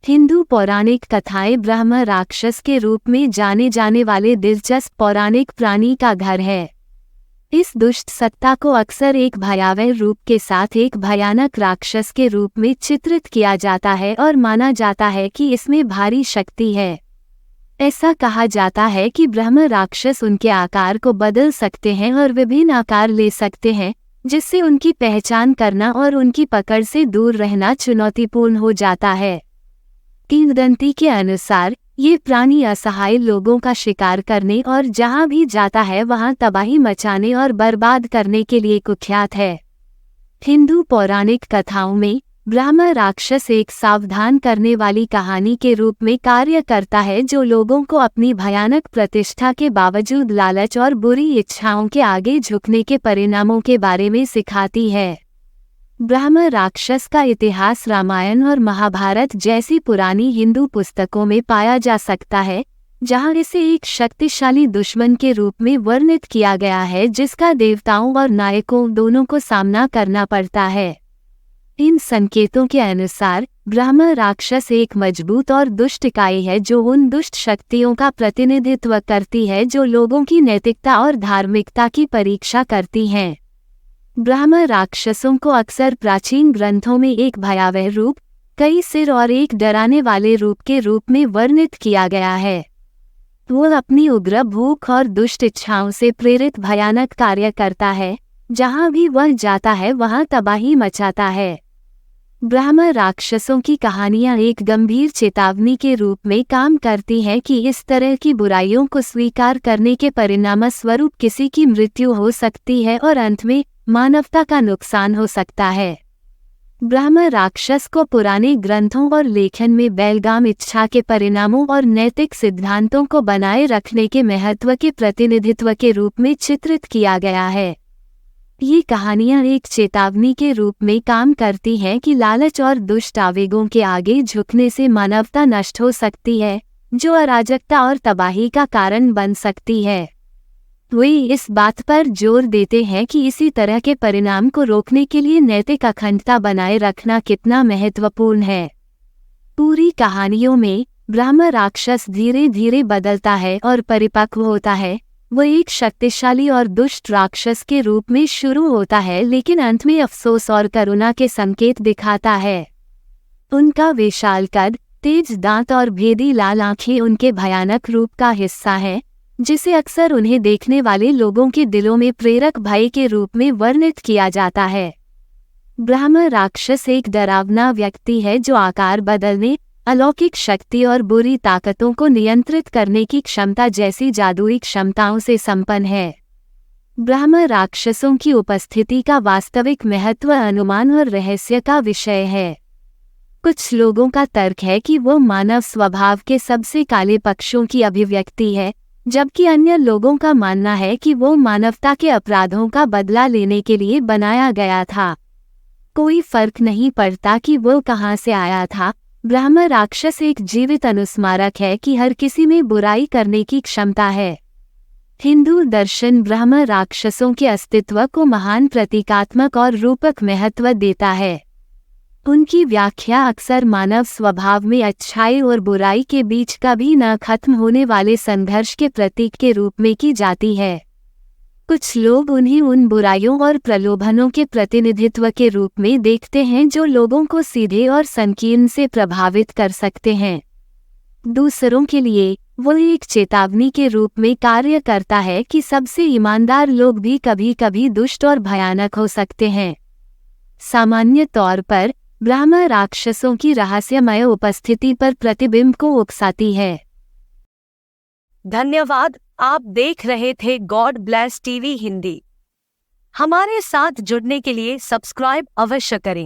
हिंदू पौराणिक कथाएं ब्रह्म राक्षस के रूप में जाने जाने वाले दिलचस्प पौराणिक प्राणी का घर है। इस दुष्ट सत्ता को अक्सर एक भयावह रूप के साथ एक भयानक राक्षस के रूप में चित्रित किया जाता है और माना जाता है कि इसमें भारी शक्ति है। ऐसा कहा जाता है कि ब्रह्म राक्षस उनके आकार को बदल सकते हैं और विभिन्न आकार ले सकते हैं, जिससे उनकी पहचान करना और उनकी पकड़ से दूर रहना चुनौतीपूर्ण हो जाता है। किंवदंती के अनुसार ये प्राणी असहाय लोगों का शिकार करने और जहां भी जाता है वहां तबाही मचाने और बर्बाद करने के लिए कुख्यात है। हिंदू पौराणिक कथाओं में ब्रह्म राक्षस एक सावधान करने वाली कहानी के रूप में कार्य करता है, जो लोगों को अपनी भयानक प्रतिष्ठा के बावजूद लालच और बुरी इच्छाओं के आगे झुकने के परिणामों के बारे में सिखाती है। ब्रह्म राक्षस का इतिहास रामायण और महाभारत जैसी पुरानी हिंदू पुस्तकों में पाया जा सकता है, जहां इसे एक शक्तिशाली दुश्मन के रूप में वर्णित किया गया है, जिसका देवताओं और नायकों दोनों को सामना करना पड़ता है। इन संकेतों के अनुसार ब्रह्म राक्षस एक मजबूत और दुष्ट इकाई है, जो उन दुष्ट शक्तियों का प्रतिनिधित्व करती है जो लोगों की नैतिकता और धार्मिकता की परीक्षा करती हैं। ब्रह्म राक्षसों को अक्सर प्राचीन ग्रंथों में एक भयावह रूप, कई सिर और एक डराने वाले रूप के रूप में वर्णित किया गया है। वो अपनी उग्र भूख और दुष्ट इच्छाओं से प्रेरित भयानक कार्य करता है, जहां भी वह जाता है वहां तबाही मचाता है। ब्रह्म राक्षसों की कहानियां एक गंभीर चेतावनी के रूप में काम करती हैं कि इस तरह की बुराइयों को स्वीकार करने के परिणामस्वरूप किसी की मृत्यु हो सकती है और अंत में मानवता का नुकसान हो सकता है। ब्रह्म राक्षस को पुराने ग्रंथों और लेखन में बेलगाम इच्छा के परिणामों और नैतिक सिद्धांतों को बनाए रखने के महत्व के प्रतिनिधित्व के रूप में चित्रित किया गया है। ये कहानियां एक चेतावनी के रूप में काम करती हैं कि लालच और दुष्ट आवेगों के आगे झुकने से मानवता नष्ट हो सकती है, जो अराजकता और तबाही का कारण बन सकती है। वे इस बात पर जोर देते हैं कि इसी तरह के परिणाम को रोकने के लिए नैतिक अखंडता बनाए रखना कितना महत्वपूर्ण है। पूरी कहानियों में ब्रह्म राक्षस धीरे धीरे बदलता है और परिपक्व होता है। वह एक शक्तिशाली और दुष्ट राक्षस के रूप में शुरू होता है, लेकिन अंत में अफसोस और करुणा के संकेत दिखाता है। उनका विशाल कद, तेज दांत और भेदी लाल आंखें उनके भयानक रूप का हिस्सा है, जिसे अक्सर उन्हें देखने वाले लोगों के दिलों में प्रेरक भय के रूप में वर्णित किया जाता है। ब्रह्म राक्षस एक डरावना व्यक्ति है जो आकार बदलने, अलौकिक शक्ति और बुरी ताकतों को नियंत्रित करने की क्षमता जैसी जादुई क्षमताओं से संपन्न है। ब्रह्म राक्षसों की उपस्थिति का वास्तविक महत्व अनुमान और रहस्य का विषय है। कुछ लोगों का तर्क है कि वो मानव स्वभाव के सबसे काले पक्षों की अभिव्यक्ति है, जबकि अन्य लोगों का मानना है कि वो मानवता के अपराधों का बदला लेने के लिए बनाया गया था। कोई फर्क नहीं पड़ता कि वो कहाँ से आया था, ब्रह्म राक्षस एक जीवित अनुस्मारक है कि हर किसी में बुराई करने की क्षमता है। हिंदू दर्शन ब्रह्म राक्षसों के अस्तित्व को महान प्रतीकात्मक और रूपक महत्व देता है। उनकी व्याख्या अक्सर मानव स्वभाव में अच्छाई और बुराई के बीच कभी न खत्म होने वाले संघर्ष के प्रतीक के रूप में की जाती है। कुछ लोग उन्हें उन बुराइयों और प्रलोभनों के प्रतिनिधित्व के रूप में देखते हैं जो लोगों को सीधे और संकीर्ण से प्रभावित कर सकते हैं। दूसरों के लिए वो एक चेतावनी के रूप में कार्य करता है कि सबसे ईमानदार लोग भी कभी कभी दुष्ट और भयानक हो सकते हैं। सामान्य तौर पर ब्रह्म राक्षसों की रहस्यमय उपस्थिति पर प्रतिबिंब को उकसाती है। धन्यवाद। आप देख रहे थे गॉड ब्लेस टीवी हिंदी। हमारे साथ जुड़ने के लिए सब्सक्राइब अवश्य करें।